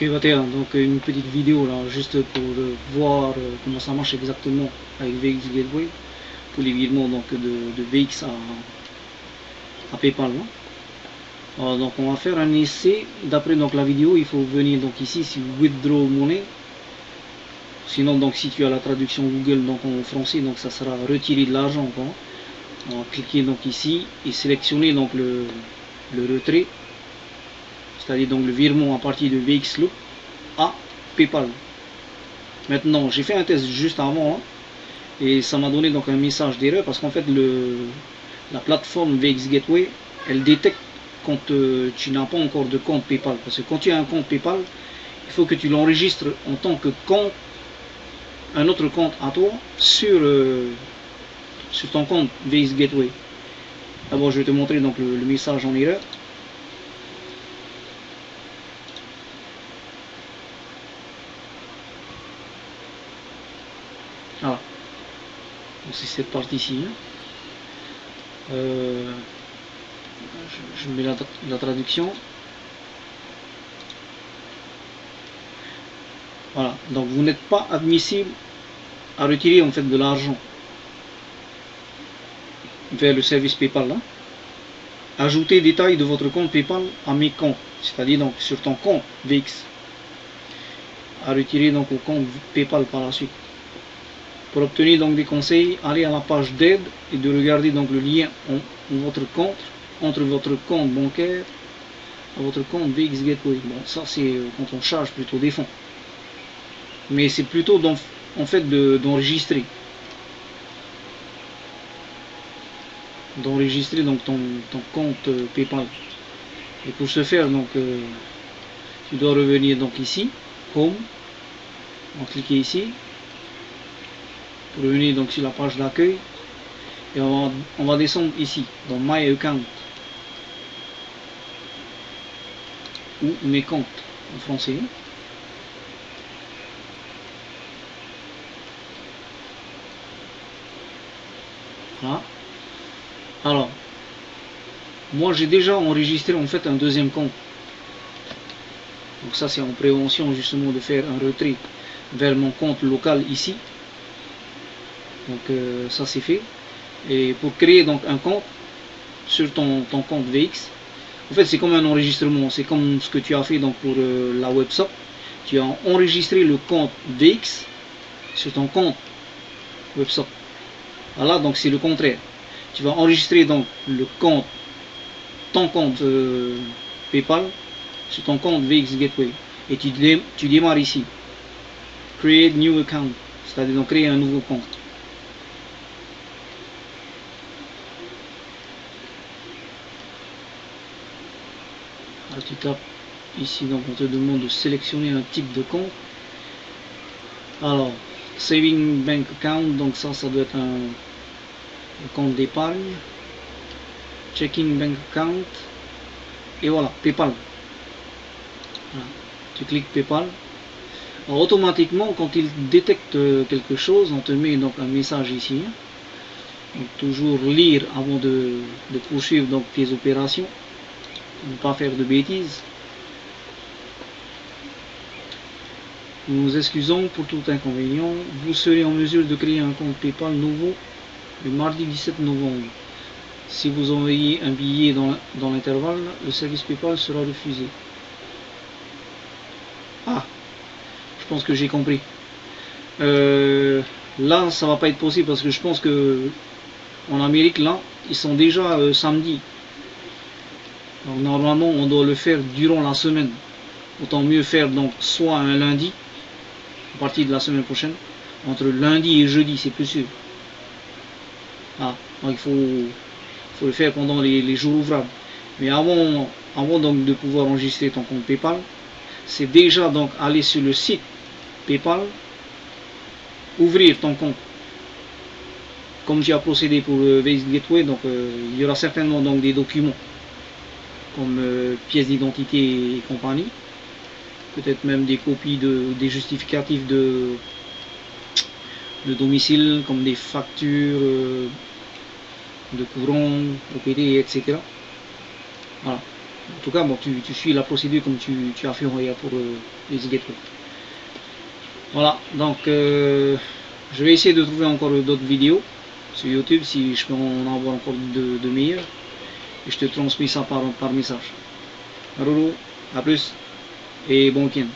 Ok, donc une petite vidéo là, juste pour voir comment ça marche exactement avec VX Gateway pour les virements donc de VX à PayPal. Hein. Alors, donc on va faire un essai. D'après donc la vidéo, il faut venir donc ici sur Withdraw Money. Sinon donc si tu as la traduction Google donc en français, donc ça sera retirer de l'argent. On va cliquer donc ici et sélectionner donc le retrait, c'est-à-dire donc le virement à partir de VX Loop à PayPal. Maintenant j'ai fait un test juste avant hein, et ça m'a donné donc un message d'erreur parce qu'en fait la plateforme VX Gateway elle détecte quand tu n'as pas encore de compte PayPal, parce que quand tu as un compte PayPal il faut que tu l'enregistres en tant que compte, un autre compte à toi sur ton compte VX Gateway. D'abord je vais te montrer donc le message en erreur. Voilà, donc c'est cette partie-ci. Je mets la traduction. Voilà, donc vous n'êtes pas admissible à retirer en fait de l'argent vers le service PayPal. Là. Ajoutez détails de votre compte PayPal à mes comptes, c'est-à-dire donc sur ton compte VX. À retirer donc au compte PayPal par la suite. Pour obtenir donc des conseils, allez à la page d'aide et de regarder donc le lien entre votre compte bancaire et votre compte VX Gateway. Bon, ça c'est quand on charge plutôt des fonds. Mais c'est plutôt en fait d'enregistrer. D'enregistrer donc ton compte PayPal. Et pour ce faire, donc tu dois revenir donc ici, Home, on va cliquer ici, pour revenir donc sur la page d'accueil, et on va descendre ici, dans My Account, ou mes comptes en français. Voilà. Alors, moi j'ai déjà enregistré en fait un deuxième compte. Donc ça c'est en prévention justement de faire un retrait vers mon compte local ici. Donc ça c'est fait. Et pour créer donc un compte sur ton compte VX, en fait c'est comme un enregistrement, c'est comme ce que tu as fait donc pour la WebShop. Tu as enregistré le compte VX sur ton compte WebShop. Voilà, donc c'est le contraire. Tu vas enregistrer donc ton compte PayPal sur ton compte VX Gateway et tu démarres ici Create New Account, c'est-à-dire donc créer un nouveau compte. Alors, tu tapes ici, donc on te demande de sélectionner un type de compte. Alors Saving Bank Account, donc ça doit être un compte d'épargne. Checking Bank Account, et voilà, PayPal. Voilà. Tu cliques PayPal. Alors, automatiquement, quand il détecte quelque chose, on te met donc un message ici. Donc, toujours lire avant de poursuivre donc tes opérations, ne pas faire de bêtises. Nous nous excusons pour tout inconvénient. Vous serez en mesure de créer un compte PayPal nouveau le mardi 17 novembre. Si vous envoyez un billet dans l'intervalle, le service PayPal sera refusé. Ah, je pense que j'ai compris. Là, ça va pas être possible parce que je pense que en Amérique, là, ils sont déjà samedi. Donc, normalement, on doit le faire durant la semaine. Autant mieux faire donc soit un lundi, à partir de la semaine prochaine, entre lundi et jeudi, c'est plus sûr. Ah, donc il faut le faire pendant les jours ouvrables. Mais avant donc de pouvoir enregistrer ton compte PayPal, c'est déjà donc aller sur le site PayPal, ouvrir ton compte. Comme tu as procédé pour VX Gateway, donc il y aura certainement donc des documents comme pièces d'identité et compagnie, peut-être même des copies des justificatifs de domicile, comme des factures de courant, OPD, etc. Voilà. En tout cas, bon, tu suis la procédure comme tu as fait pour les Gateway. Voilà, donc je vais essayer de trouver encore d'autres vidéos sur YouTube si je peux en avoir encore de meilleures. Et je te transmets ça par message. Roro, à plus et bon week-end.